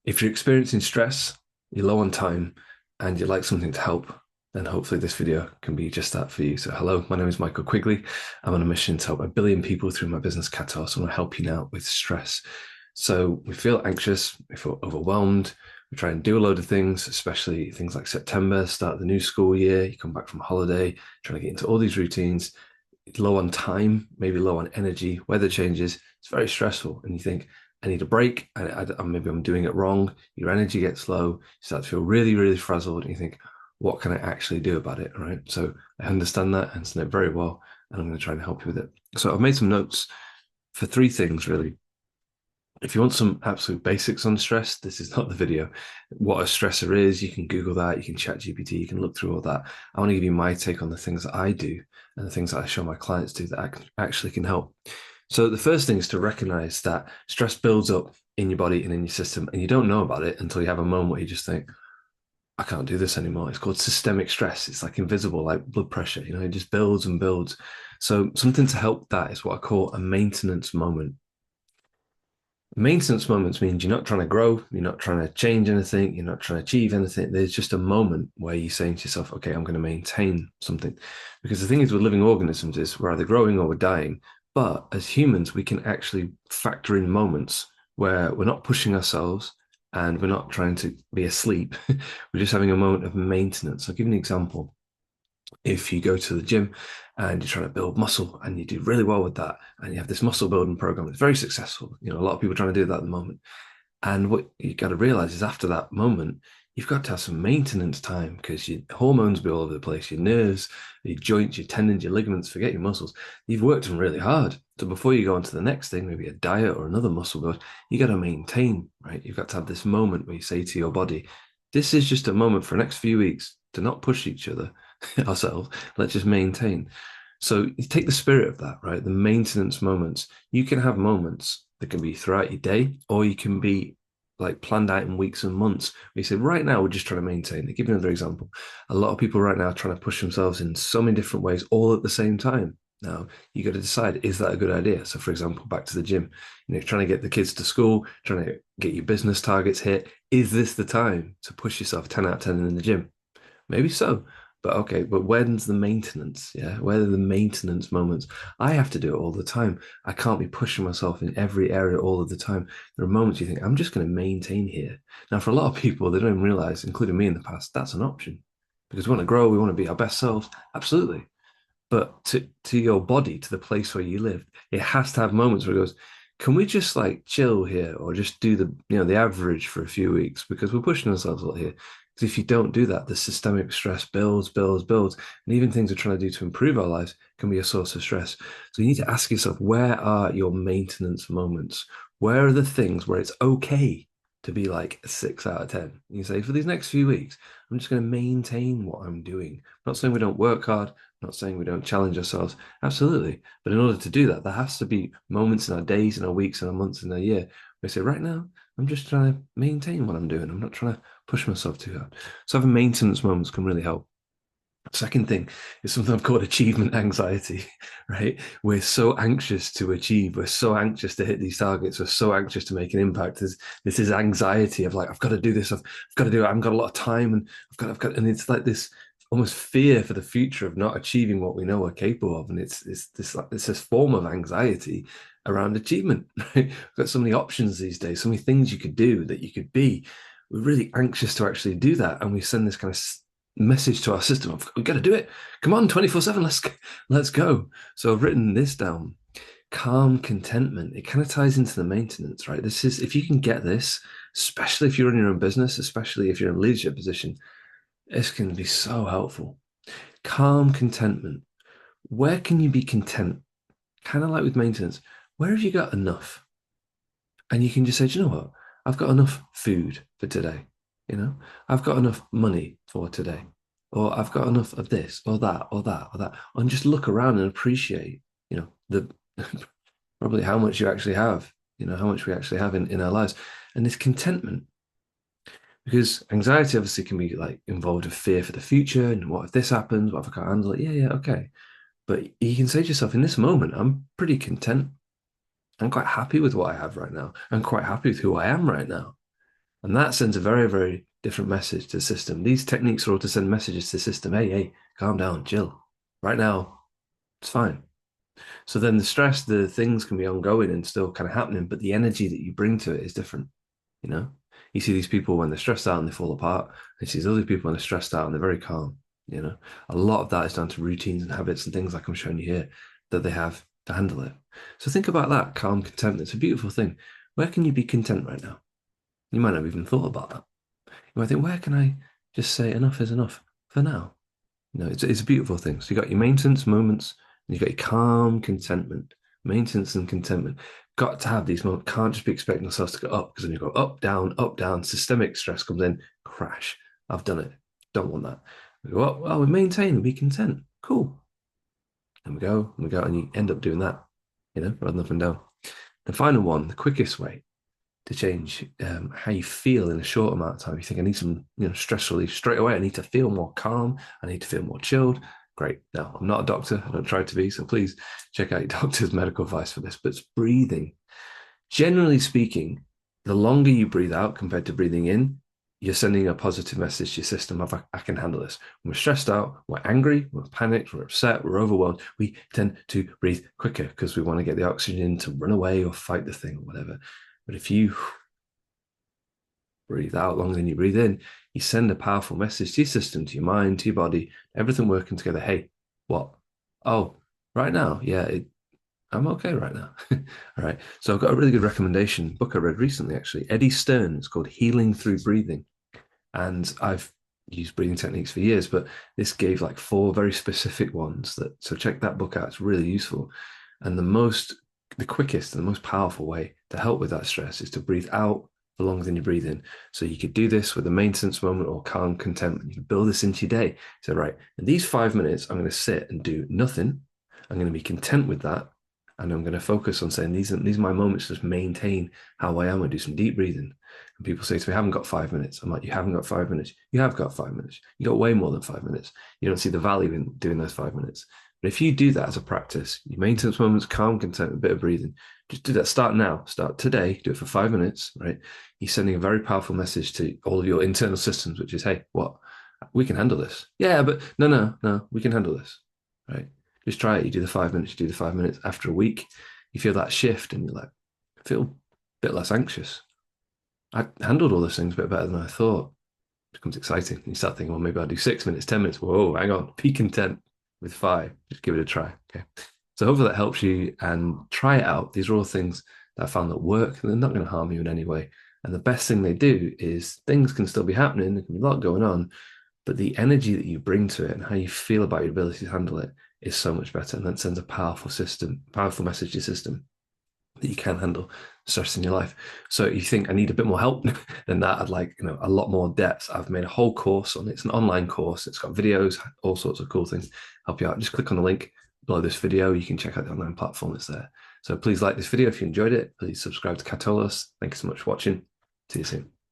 If you're experiencing stress, you're low on time, and you'd like something to help, then hopefully this video can be just that for you. So hello, my name is Michael Quigley. I'm on a mission to help 1 billion people through my business Katos. I want to help you now with stress. So we feel anxious, we feel overwhelmed, we try and do a load of things, especially things like September, start the new school year, you come back from holiday, trying to get into all these routines, low on time, maybe low on energy, weather changes, it's very stressful. And you think, I need a break. Maybe I'm doing it wrong. Your energy gets low. You start to feel really, really frazzled. And you think, what can I actually do about it? Right. So I understand that and understand it very well. And I'm going to try and help you with it. So I've made some notes for 3 things, really. If you want some absolute basics on stress, this is not the video. What a stressor is, you can Google that, you can chat GPT, you can look through all that. I want to give you my take on the things that I do and the things that I show my clients do that actually can help. So the first thing is to recognize that stress builds up in your body and in your system, and you don't know about it until you have a moment where you just think, I can't do this anymore. It's called systemic stress. It's like invisible, like blood pressure, it just builds and builds. So something to help that is what I call a maintenance moment. Maintenance moments means you're not trying to grow, you're not trying to change anything, you're not trying to achieve anything. There's just a moment where you're saying to yourself, okay, I'm going to maintain something. Because the thing is with living organisms is we're either growing or we're dying. But as humans, we can actually factor in moments where we're not pushing ourselves and we're not trying to be asleep. We're just having a moment of maintenance. I'll give you an example. If you go to the gym and you're trying to build muscle and you do really well with that and you have this muscle building program, it's very successful. A lot of people are trying to do that at the moment. And what you got to realize is after that moment, you've got to have some maintenance time because your hormones be all over the place, your nerves, your joints, your tendons, your ligaments, forget your muscles. You've worked them really hard. So before you go on to the next thing, maybe a diet or another muscle build, you got to maintain, right? You've got to have this moment where you say to your body, this is just a moment for the next few weeks to not push each other, ourselves. Let's just maintain. So you take the spirit of that, right? The maintenance moments. You can have moments that can be throughout your day, or you can be like planned out in weeks and months. We say, right now, we're just trying to maintain. I'll give you another example. A lot of people right now are trying to push themselves in so many different ways, all at the same time. Now, you got to decide, is that a good idea? So, for example, back to the gym, trying to get the kids to school, trying to get your business targets hit. Is this the time to push yourself 10 out of 10 in the gym? Maybe so. But okay, but when's the maintenance? Yeah, where are the maintenance moments? I have to do it all the time. I can't be pushing myself in every area all of the time. There are moments you think, I'm just going to maintain here. Now, for a lot of people, they don't even realize, including me in the past, that's an option because we want to grow, we want to be our best selves. Absolutely. But to your body, to the place where you live, it has to have moments where it goes, can we just like chill here or just do the average for a few weeks because we're pushing ourselves a lot here. Because if you don't do that, the systemic stress builds, builds, builds, and even things we're trying to do to improve our lives can be a source of stress. So you need to ask yourself, where are your maintenance moments? Where are the things where it's okay to be like a 6 out of 10? You say, for these next few weeks, I'm just going to maintain what I'm doing. I'm not saying we don't work hard, not saying we don't challenge ourselves. Absolutely. But in order to do that, there has to be moments in our days, in our weeks, in our months, in our year where we say, right now, I'm just trying to maintain what I'm doing. I'm not trying to push myself too hard. So having maintenance moments can really help. Second thing is something I've called achievement anxiety, right? We're so anxious to achieve. We're so anxious to hit these targets. We're so anxious to make an impact. This is anxiety of like, I've got to do this. I've got to do it. I've got a lot of time and I've got, and it's like this almost fear for the future of not achieving what we know we're capable of. And it's this form of anxiety around achievement, right? We've got so many options these days, so many things you could do that you could be. We're really anxious to actually do that. And we send this kind of message to our system of we've got to do it. Come on, 24/7, let's go. So I've written this down. Calm contentment. It kind of ties into the maintenance, right? This is if you can get this, especially if you're in your own business, especially if you're in a leadership position, this can be so helpful. Calm contentment. Where can you be content? Kind of like with maintenance. Where have you got enough? And you can just say, do you know what? I've got enough food for today. I've got enough money for today, or I've got enough of this or that or that or that, and just look around and appreciate, the probably how much you actually have, how much we actually have in our lives, and this contentment. Because anxiety obviously can be like involved with fear for the future and what if this happens, what if I can't handle it? Yeah, yeah, okay. But you can say to yourself, in this moment, I'm pretty content. I'm quite happy with what I have right now. I'm quite happy with who I am right now. And that sends a very, very different message to the system. These techniques are all to send messages to the system. Hey, hey, calm down, chill. Right now, it's fine. So then the stress, the things can be ongoing and still kind of happening, but the energy that you bring to it is different. You know, you see these people when they're stressed out and they fall apart. And you see these other people when they're stressed out and they're very calm. You know, a lot of that is down to routines and habits and things like I'm showing you here that they have to handle it. So think about that calm contentment. It's a beautiful thing. Where can you be content right now? You might not have even thought about that. You might think, where can I just say enough is enough for now? You know, it's a beautiful thing. So you got your maintenance moments and you got your calm contentment. Maintenance and contentment. Got to have these moments. Can't just be expecting ourselves to go up because then you go up, down, up, down. Systemic stress comes in, crash. I've done it. Don't want that. We go up, well, we maintain and be content. Cool. And we go, and you end up doing that, you know, rather than up and down. The final one, the quickest way to change how you feel in a short amount of time. You think I need some, stress relief straight away. I need to feel more calm. I need to feel more chilled. Great. Now, I'm not a doctor. I don't try to be. So please check out your doctor's medical advice for this. But it's breathing. Generally speaking, the longer you breathe out compared to breathing in, you're sending a positive message to your system of, I can handle this. When we're stressed out, we're angry, we're panicked, we're upset, we're overwhelmed. We tend to breathe quicker because we want to get the oxygen to run away or fight the thing or whatever. But if you breathe out longer than you breathe in, you send a powerful message to your system, to your mind, to your body, everything working together. Hey, what? Oh, right now, yeah, I'm okay right now. All right. So I've got a really good recommendation book I read recently, actually. Eddie Stern. It's called Healing Through Breathing. And I've used breathing techniques for years, but this gave like 4 very specific ones so check that book out. It's really useful. And the quickest and the most powerful way to help with that stress is to breathe out for longer than you breathe in. So you could do this with a maintenance moment or calm contentment. You can build this into your day. So, right, in these 5 minutes, I'm going to sit and do nothing. I'm going to be content with that. And I'm going to focus on saying these are my moments to just maintain how I am. I do some deep breathing. And people say to me, I haven't got 5 minutes. I'm like, you haven't got 5 minutes. You have got 5 minutes. You got way more than 5 minutes. You don't see the value in doing those 5 minutes. But if you do that as a practice, your maintenance moments, calm, content, a bit of breathing, just do that. Start now. Start today. Do it for 5 minutes, right? You're sending a very powerful message to all of your internal systems, which is, hey, what? We can handle this. Yeah, but no, we can handle this, right? Just try it. You do the 5 minutes, you do the 5 minutes. After a week, you feel that shift and you're like, I feel a bit less anxious. I handled all those things a bit better than I thought. It becomes exciting. You start thinking, well, maybe I'll do 6 minutes, 10 minutes. Whoa, hang on. Be content with 5. Just give it a try. Okay. So hopefully that helps you and try it out. These are all things that I found that work. They're not going to harm you in any way. And the best thing they do is things can still be happening. There can be a lot going on, but the energy that you bring to it and how you feel about your ability to handle it is so much better. And that sends a powerful message to your system that you can handle stress in your life. So if you think I need a bit more help than that, I'd like, a lot more depth. I've made a whole course on it. It's an online course. It's got videos, all sorts of cool things, help you out. Just click on the link below this video. You can check out the online platform that's there. So please like this video if you enjoyed it. Please subscribe to Katolos. Thank you so much for watching. See you soon.